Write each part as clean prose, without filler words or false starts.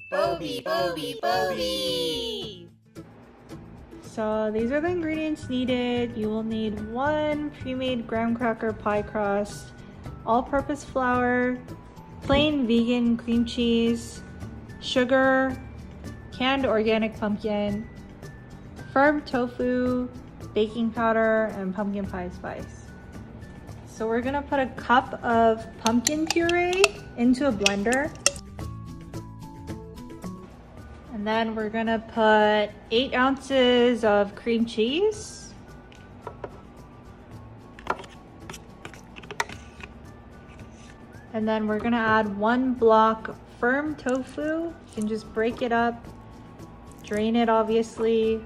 Bobby, Bobby, Bobby! So these are the ingredients needed. You will need 1 pre-made graham cracker pie crust, all-purpose flour, plain vegan cream cheese, sugar, canned organic pumpkin, firm tofu, baking powder, and pumpkin pie spice. So we're gonna put a cup of pumpkin puree into a blender. And then we're gonna put 8 ounces of cream cheese. And then we're gonna add 1 block firm tofu. You can just break it up, drain it obviously.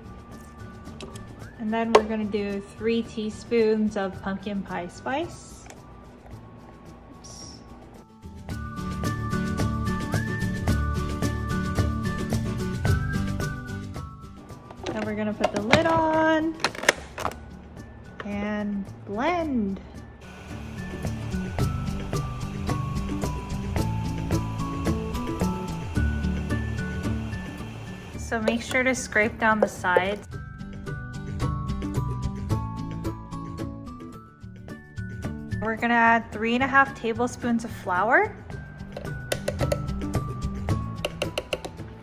And then we're gonna do 3 teaspoons of pumpkin pie spice. Oops. Then we're gonna put the lid on and blend. So make sure to scrape down the sides. We're gonna add 3.5 tablespoons of flour.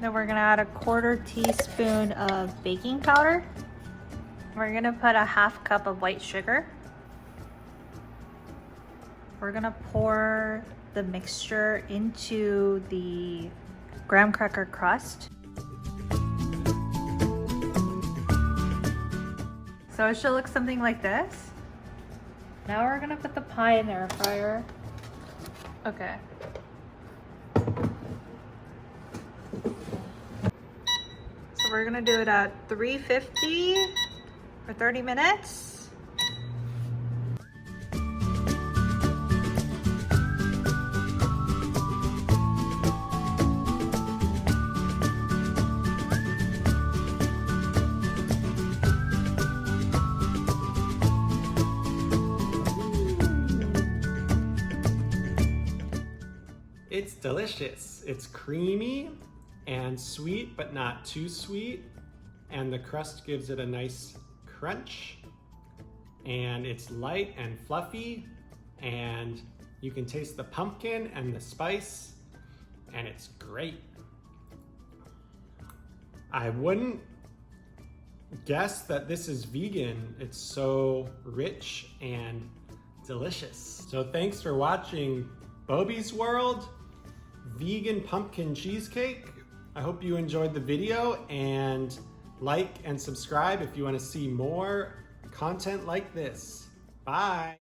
Then we're gonna add a 1/4 teaspoon of baking powder. We're gonna put a 1/2 cup of white sugar. We're gonna pour the mixture into the graham cracker crust. So it should look something like this. Now we're gonna put the pie in the air fryer. Okay. So we're gonna do it at 350 for 30 minutes. It's delicious. It's creamy and sweet, but not too sweet. And the crust gives it a nice crunch. And it's light and fluffy. And you can taste the pumpkin and the spice. And it's great. I wouldn't guess that this is vegan. It's so rich and delicious. So thanks for watching Bobby's World Vegan Pumpkin Cheesecake. I hope you enjoyed the video, and like and subscribe if you want to see more content like this. Bye.